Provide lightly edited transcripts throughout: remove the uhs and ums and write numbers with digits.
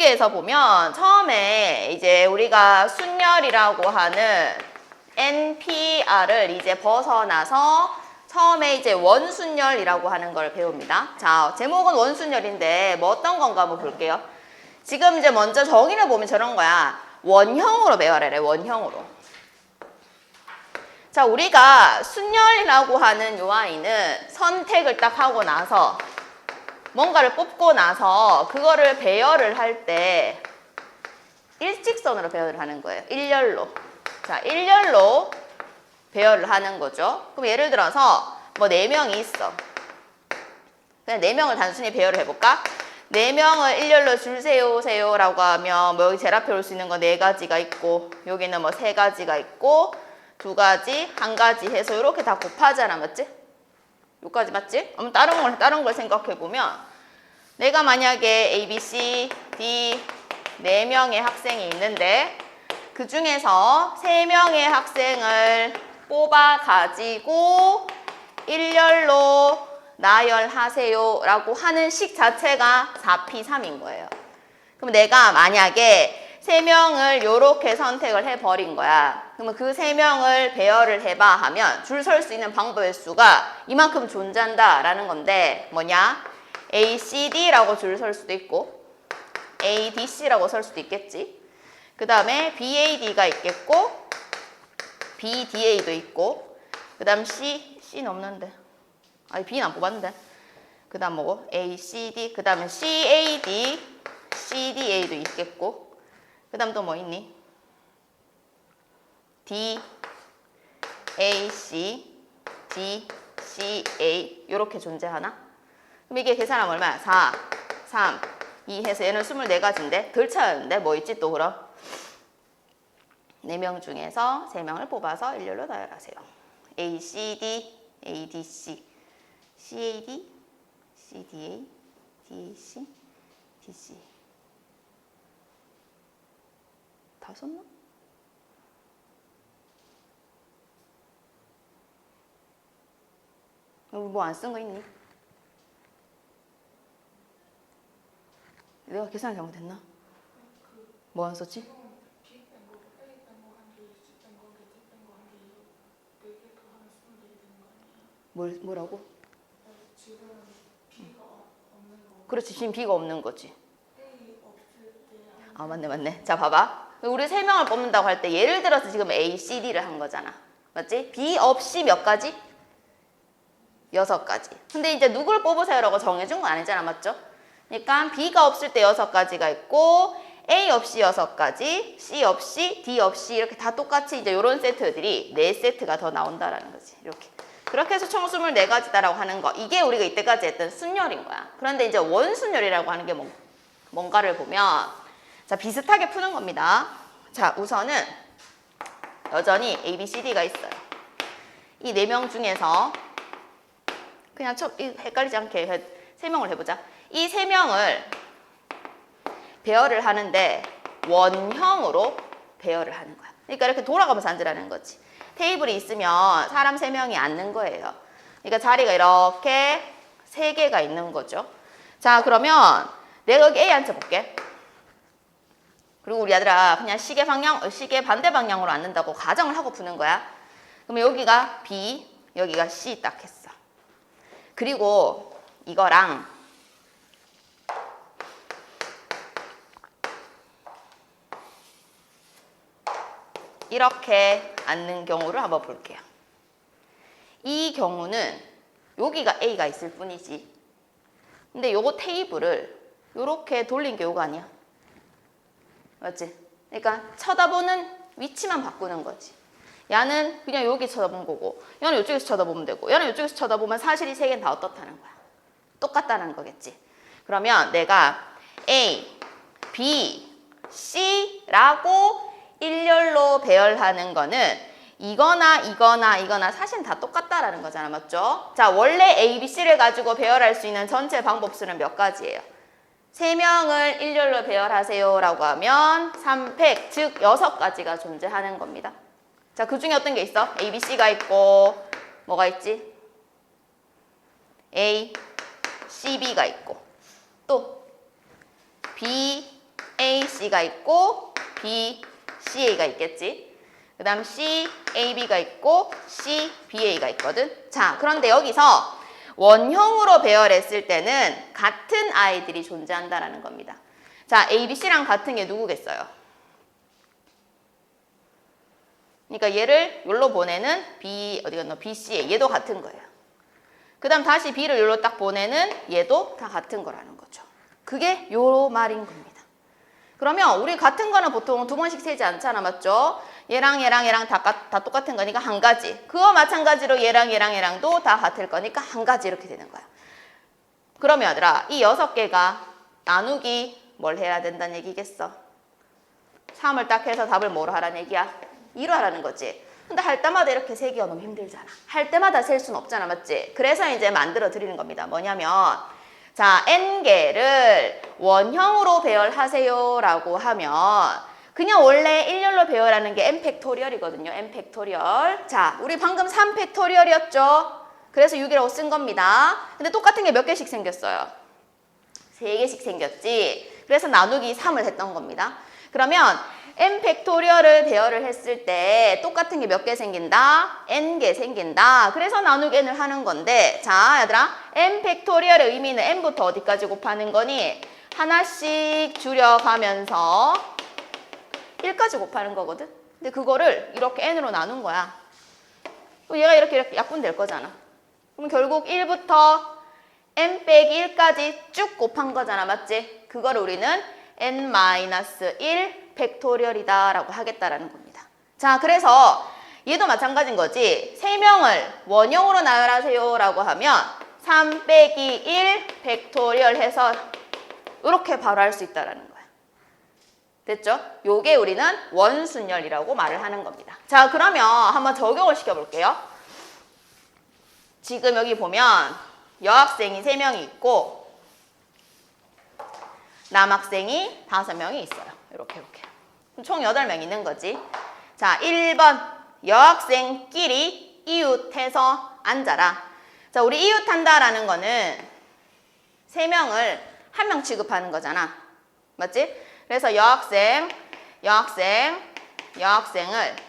여기에서 보면 처음에 이제 우리가 순열이라고 하는 NPR을 이제 벗어나서 처음에 이제 원순열이라고 하는 걸 배웁니다. 자, 제목은 원순열인데 뭐 어떤 건가 한번 볼게요. 지금 이제 먼저 정의를 보면 저런 거야. 원형으로 배워라래, 원형으로. 자, 우리가 순열이라고 하는 요 아이는 선택을 딱 하고 나서 뭔가를 뽑고 나서 그거를 배열을 할 때 일직선으로 배열을 하는 거예요. 일렬로. 자, 일렬로 배열을 하는 거죠. 그럼 예를 들어서 뭐 4명이 있어. 그냥 4명을 단순히 배열을 해볼까? 4명을 일렬로 줄 세우세요라고 하면 뭐 여기 제일 앞에 올 수 있는 거 4가지가 있고 여기는 뭐 3가지가 있고 2가지, 1가지 해서 이렇게 다 곱하잖아. 맞지? 여기까지 맞지? 그럼 다른 걸 생각해보면 내가 만약에 A, B, C, D 4명의 학생이 있는데 그 중에서 3명의 학생을 뽑아가지고 일렬로 나열하세요 라고 하는 식 자체가 4P3인 거예요. 그럼 내가 만약에 3명을 이렇게 선택을 해버린 거야. 그러면 그 3명을 배열을 해봐 하면 줄 설 수 있는 방법의 수가 이만큼 존재한다 라는 건데 뭐냐? A, C, D라고 줄 설 수도 있고 A, D, C라고 설 수도 있겠지. 그 다음에 B, A, D가 있겠고 B, D, A도 있고 그 다음 C는 없는데 아니 B는 안 뽑았는데 그 다음 뭐고? A, C, D 그 다음에 C, A, D, C, D, A도 있겠고 그 다음 또 뭐 있니? D, A, C, D, C, A 이렇게 존재하나? 그럼 이게 계산하면 얼마야? 4, 3, 2 해서 얘는 24가지인데 덜 차였는데 뭐 있지 또 그럼? 4명 중에서 3명을 뽑아서 일렬로 나열하세요. A, C, D, A, D, C, C, A, D, C, D, A, D, C, D, C 다 썼나? 뭐 안 쓴 거 있니? 내가 계산을 잘못했나? 뭐 안 썼지? 뭐라고? 그렇지, 지금 B가 없는 거지. 아, 맞네. 자, 봐봐. 우리 3명을 뽑는다고 할 때 예를 들어서 지금 A, C, D를 한 거잖아. 맞지? B 없이 몇 가지? 6가지. 근데 이제 누굴 뽑으세요라고 정해준 건 아니잖아. 맞죠? 그러니까 B가 없을 때 6가지가 있고 A 없이 6가지, C 없이, D 없이 이렇게 다 똑같이 이제 이런 세트들이 4세트가 더 나온다라는 거지. 이렇게. 그렇게 해서 총 24가지다라고 하는 거. 이게 우리가 이때까지 했던 순열인 거야. 그런데 이제 원순열이라고 하는 게 뭔가를 보면 자, 비슷하게 푸는 겁니다. 자, 우선은 여전히 A, B, C, D가 있어요. 이 4명 중에서 그냥 헷갈리지 않게 3명을 해보자. 이 3명을 배열을 하는데 원형으로 배열을 하는 거야. 그러니까 이렇게 돌아가면서 앉으라는 거지. 테이블이 있으면 사람 3명이 앉는 거예요. 그러니까 자리가 이렇게 3개가 있는 거죠. 자, 그러면 내가 여기 A 앉혀볼게. 그리고 우리 아들아 그냥 시계 반대 방향으로 앉는다고 가정을 하고 푸는 거야. 그러면 여기가 B, 여기가 C 딱 했어. 그리고 이거랑 이렇게 앉는 경우를 한번 볼게요. 이 경우는 여기가 A가 있을 뿐이지. 근데 요거 테이블을 요렇게 돌린 게 요거 아니야. 맞지? 그러니까 쳐다보는 위치만 바꾸는 거지. 얘는 그냥 여기 쳐다본 거고 얘는 이쪽에서 쳐다보면 되고 얘는 이쪽에서 쳐다보면 사실 이 3개는 다 어떻다는 거야. 똑같다는 거겠지. 그러면 내가 A, B, C라고 일렬로 배열하는 거는 이거나 사실 다 똑같다라는 거잖아. 맞죠? 자, 원래 A, B, C를 가지고 배열할 수 있는 전체 방법수는 몇 가지예요? 3명을 일렬로 배열하세요 라고 하면 3팩, 즉 6가지가 존재하는 겁니다. 자, 그 중에 어떤 게 있어? A, B, C가 있고 뭐가 있지? A, C, B가 있고 또 B, AC가 있고 B, CA가 있겠지. 그 다음 C, AB가 있고 C, BA가 있거든. 자, 그런데 여기서 원형으로 배열했을 때는 같은 아이들이 존재한다라는 겁니다. 자, ABC랑 같은 게 누구겠어요? 그러니까 얘를 여기로 보내는 B, 어디 갔나? BCA, 얘도 같은 거예요. 그 다음 다시 B를 여기로 딱 보내는 얘도 다 같은 거라는 거죠. 그게 요 말인 겁니다. 그러면 우리 같은 거는 보통 두 번씩 세지 않잖아, 맞죠? 얘랑 다 똑같은 거니까 한 가지. 그와 마찬가지로 얘랑도 다 같을 거니까 한 가지 이렇게 되는 거야. 그러면 얘들아, 이 6개가 나누기 뭘 해야 된다는 얘기겠어? 3을 딱 해서 답을 뭐로 하라는 얘기야? 2로 하라는 거지. 근데 할 때마다 이렇게 세기가 너무 힘들잖아. 할 때마다 셀 수는 없잖아, 맞지? 그래서 이제 만들어 드리는 겁니다. 뭐냐면 자, n개를 원형으로 배열하세요 라고 하면 그냥 원래 일렬로 배열하는 게 n팩토리얼이거든요. n팩토리얼. 자, 우리 방금 3팩토리얼이었죠? 그래서 6이라고 쓴 겁니다. 근데 똑같은 게 몇 개씩 생겼어요? 3개씩 생겼지. 그래서 나누기 3을 했던 겁니다. 그러면 n팩토리얼을 배열을 했을 때 똑같은 게 몇 개 생긴다? n개 생긴다. 그래서 나누기 n을 하는 건데, 자, 얘들아, n팩토리얼의 의미는 n부터 어디까지 곱하는 거니? 하나씩 줄여가면서 1까지 곱하는 거거든. 근데 그거를 이렇게 n으로 나눈 거야. 얘가 이렇게 약분될 거잖아. 그럼 결국 1부터 n 빼기 1까지 쭉 곱한 거잖아, 맞지? 그거를 우리는 n-1 팩토리얼이다 라고 하겠다라는 겁니다. 자, 그래서 얘도 마찬가지인 거지. 3명을 원형으로 나열하세요 라고 하면 3 빼기 1 팩토리얼 해서 이렇게 바로 할 수 있다라는 거야. 됐죠? 요게 우리는 원순열이라고 말을 하는 겁니다. 자, 그러면 한번 적용을 시켜볼게요. 지금 여기 보면 여학생이 3명이 있고 남학생이 5명이 있어요. 이렇게. 총 8명 있는 거지. 자, 1번 여학생끼리 이웃해서 앉아라. 자, 우리 이웃한다라는 거는 3명을 1명 취급하는 거잖아. 맞지? 그래서 여학생을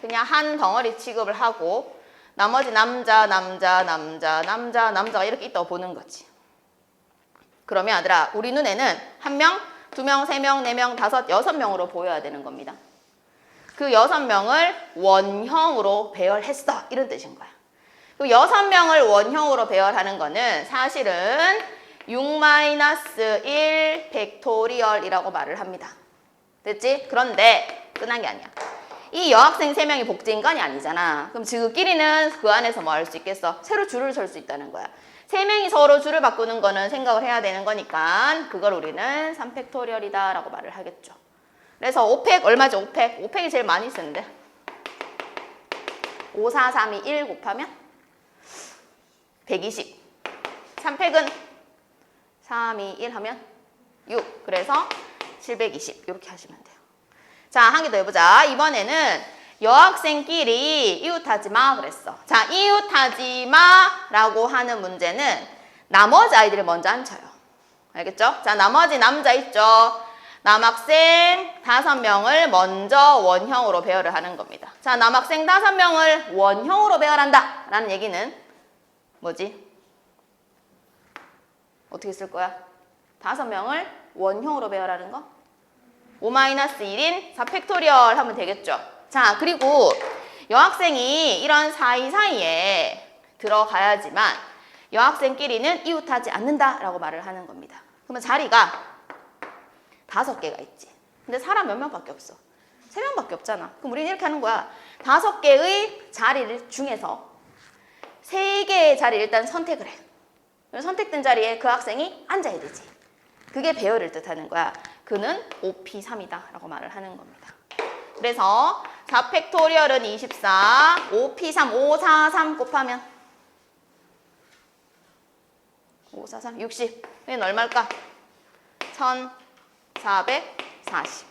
그냥 한 덩어리 취급을 하고 나머지 남자가 이렇게 있다고 보는 거지. 그러면 얘들아, 우리 눈에는 1명, 2명, 3명, 4명, 5, 6명으로 보여야 되는 겁니다. 그 6명을 원형으로 배열했어. 이런 뜻인 거야. 그 6명을 원형으로 배열하는 거는 사실은 6-1 팩토리얼이라고 말을 합니다. 됐지? 그런데 끝난 게 아니야. 이 여학생 3명이 복제인간이 아니잖아. 그럼 지그끼리는 그 안에서 뭐 할 수 있겠어? 새로 줄을 설 수 있다는 거야. 3명이 서로 줄을 바꾸는 거는 생각을 해야 되는 거니까 그걸 우리는 3팩토리얼이다 라고 말을 하겠죠. 그래서 5팩 얼마죠? 5팩. 5팩이 제일 많이 쓰는데 5, 4, 3, 2, 1 곱하면 120. 3팩은 3, 2, 1 하면 6. 그래서 720 이렇게 하시면 돼요. 자, 한 개 더 해보자. 이번에는 여학생끼리 이웃하지 마 그랬어. 자, 이웃하지 마라고 하는 문제는 나머지 아이들을 먼저 앉혀요. 알겠죠? 자, 나머지 남자 있죠? 남학생 5명을 먼저 원형으로 배열을 하는 겁니다. 자, 남학생 5명을 원형으로 배열한다 라는 얘기는 뭐지? 어떻게 쓸 거야? 5명을 원형으로 배열하는 거? 5-1인 4팩토리얼 하면 되겠죠? 자, 그리고 여학생이 이런 사이사이에 들어가야지만 여학생끼리는 이웃하지 않는다라고 말을 하는 겁니다. 그러면 자리가 5개가 있지. 근데 사람 몇 명밖에 없어? 3명밖에 없잖아. 그럼 우리는 이렇게 하는 거야. 5개의 자리를 중에서 3개의 자리를 일단 선택을 해. 선택된 자리에 그 학생이 앉아야 되지. 그게 배열을 뜻하는 거야. 그는 5P3이다 라고 말을 하는 겁니다. 그래서 4팩토리얼은 24, 5P3, 5, 4, 3 곱하면 5, 4, 3, 60. 얘는 얼마일까? 1440.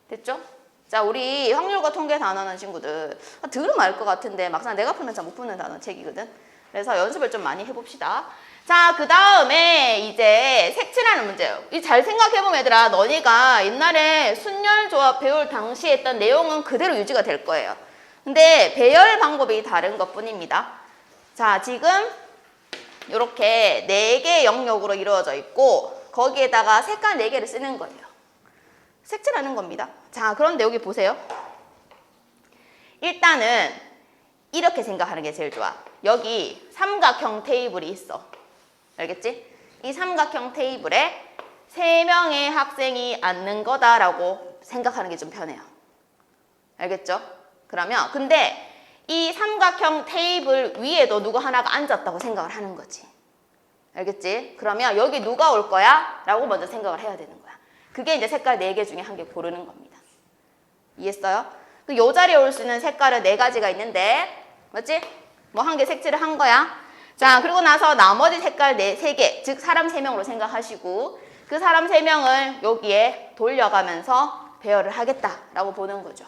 됐죠? 자, 우리 확률과 통계 단어는 친구들 들으면 알 것 같은데 막상 내가 풀면 잘 못 푸는 단어 책이거든. 그래서 연습을 좀 많이 해봅시다. 자, 그 다음에 이제 색칠하는 문제예요. 잘 생각해보면 얘들아, 너희가 옛날에 순열조합 배울 당시에 했던 내용은 그대로 유지가 될 거예요. 근데 배열 방법이 다른 것 뿐입니다. 자, 지금 이렇게 4개 영역으로 이루어져 있고 거기에다가 색깔 4개를 쓰는 거예요. 색칠하는 겁니다. 자, 그런데 여기 보세요. 일단은 이렇게 생각하는 게 제일 좋아. 여기 삼각형 테이블이 있어. 알겠지? 이 삼각형 테이블에 3명의 학생이 앉는 거다라고 생각하는 게 좀 편해요. 알겠죠? 그러면 근데 이 삼각형 테이블 위에도 누구 하나가 앉았다고 생각을 하는 거지. 알겠지? 그러면 여기 누가 올 거야? 라고 먼저 생각을 해야 되는 거야. 그게 이제 색깔 4개 중에 한 개 고르는 겁니다. 이해했어요? 요 자리에 올 수 있는 색깔은 4가지가 있는데, 맞지? 뭐 한 개 색칠을 한 거야. 자, 그리고 나서 나머지 색깔 3개, 즉 사람 3명으로 생각하시고 그 사람 3명을 여기에 돌려가면서 배열을 하겠다라고 보는 거죠.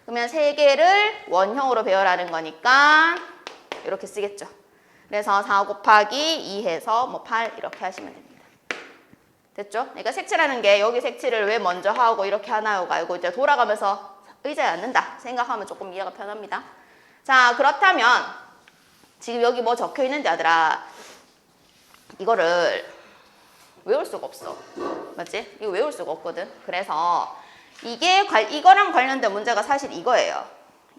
그러면 3개를 원형으로 배열하는 거니까 이렇게 쓰겠죠. 그래서 4 곱하기 2 해서 뭐 8 이렇게 하시면 됩니다. 됐죠? 그러니까 색칠하는 게 여기 색칠을 왜 먼저 하고 이렇게 하나요가 아니고 이제 돌아가면서 의자에 앉는다 생각하면 조금 이해가 편합니다. 자, 그렇다면 지금 여기 뭐 적혀 있는지 아들아, 이거를 외울 수가 없어. 맞지? 이거 외울 수가 없거든. 그래서 이거랑 관련된 문제가 사실 이거예요.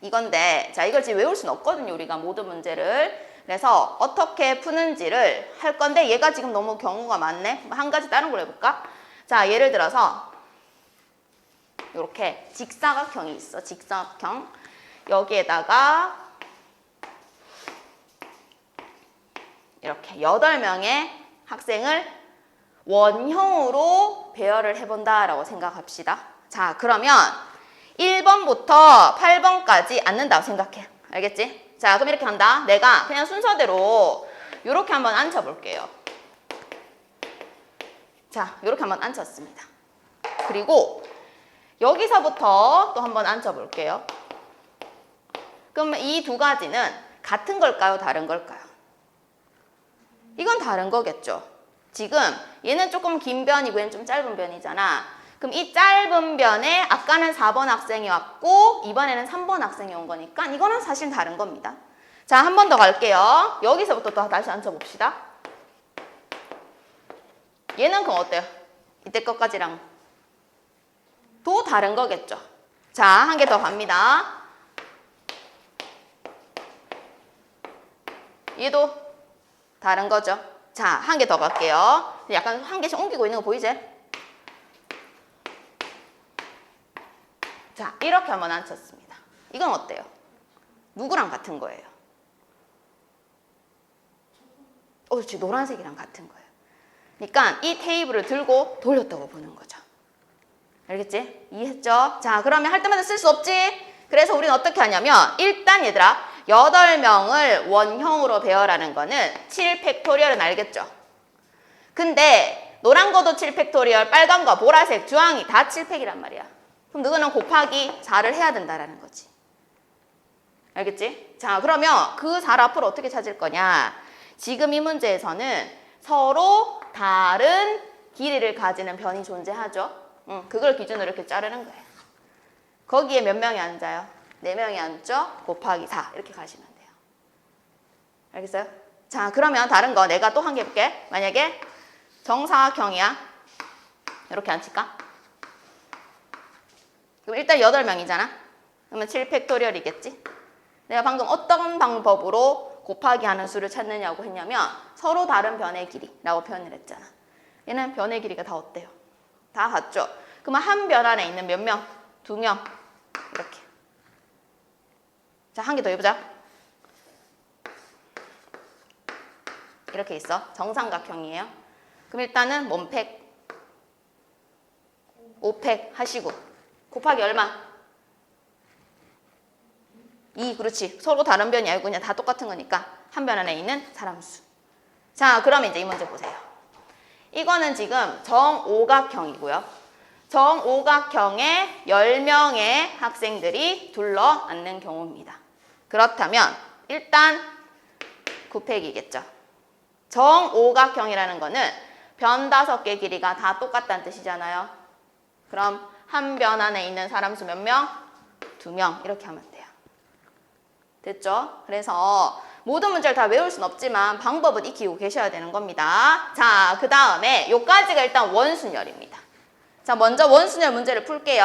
이건데, 자, 이걸 지금 외울 수는 없거든요. 우리가 모든 문제를. 그래서 어떻게 푸는지를 할 건데 얘가 지금 너무 경우가 많네. 한 가지 다른 걸 해볼까? 자, 예를 들어서 이렇게 직사각형이 있어. 직사각형. 여기에다가 이렇게 8명의 학생을 원형으로 배열을 해본다라고 생각합시다. 자, 그러면 1번부터 8번까지 앉는다고 생각해. 알겠지? 자, 그럼 이렇게 한다. 내가 그냥 순서대로 이렇게 한번 앉혀볼게요. 자, 이렇게 한번 앉혔습니다. 그리고 여기서부터 또 한번 앉혀볼게요. 그럼 이 2가지는 같은 걸까요? 다른 걸까요? 이건 다른 거겠죠. 지금 얘는 조금 긴 변이고 얘는 좀 짧은 변이잖아. 그럼 이 짧은 변에 아까는 4번 학생이 왔고 이번에는 3번 학생이 온 거니까 이거는 사실 다른 겁니다. 자, 한 번 더 갈게요. 여기서부터 또 다시 앉혀봅시다. 얘는 그럼 어때요? 이때 것까지랑 또 다른 거겠죠. 자, 한 개 더 갑니다. 얘도 다른 거죠. 자, 한 개 더 갈게요. 약간 한 개씩 옮기고 있는 거 보이지? 자, 이렇게 한번 앉혔습니다. 이건 어때요? 누구랑 같은 거예요? 그렇지, 노란색이랑 같은 거예요. 그러니까 이 테이블을 들고 돌렸다고 보는 거죠. 알겠지? 이해했죠? 자, 그러면 할 때마다 쓸 수 없지? 그래서 우리는 어떻게 하냐면 일단 얘들아 8명을 원형으로 배열하는 거는 7팩토리얼은 알겠죠? 근데 노란 거도 7팩토리얼, 빨간 거, 보라색, 주황이 다 7팩이란 말이야. 그럼 너는 곱하기 4를 해야 된다라는 거지. 알겠지? 자, 그러면 그 4를 앞으로 어떻게 찾을 거냐? 지금 이 문제에서는 서로 다른 길이를 가지는 변이 존재하죠. 그걸 기준으로 이렇게 자르는 거예요. 거기에 몇 명이 앉아요? 4명이 앉죠? 곱하기 4 이렇게 가시면 돼요. 알겠어요? 자, 그러면 다른 거 내가 또 한 개 해볼게. 만약에 정사각형이야. 이렇게 앉힐까? 그럼 일단 8명이잖아. 그러면 7팩토리얼이겠지? 내가 방금 어떤 방법으로 곱하기 하는 수를 찾느냐고 했냐면 서로 다른 변의 길이라고 표현을 했잖아. 얘는 변의 길이가 다 어때요? 다 같죠? 그러면 한 변 안에 있는 몇 명? 2명. 이렇게. 자, 한 개 더 해보자. 이렇게 있어. 정삼각형이에요. 그럼 일단은 몸팩, 5팩 하시고 곱하기 얼마? 2, 그렇지. 서로 다른 변이 아니고 그냥 다 똑같은 거니까 한 변 안에 있는 사람 수. 자, 그러면 이제 이 문제 보세요. 이거는 지금 정오각형이고요. 정오각형에 10명의 학생들이 둘러앉는 경우입니다. 그렇다면 일단 곱하기겠죠. 정오각형이라는 거는 변 5개 길이가 다 똑같다는 뜻이잖아요. 그럼 한 변 안에 있는 사람 수 몇 명? 2명 이렇게 하면 돼요. 됐죠? 그래서 모든 문제를 다 외울 순 없지만 방법은 익히고 계셔야 되는 겁니다. 자, 그 다음에 요까지가 일단 원순열입니다. 자, 먼저 원순열 문제를 풀게요.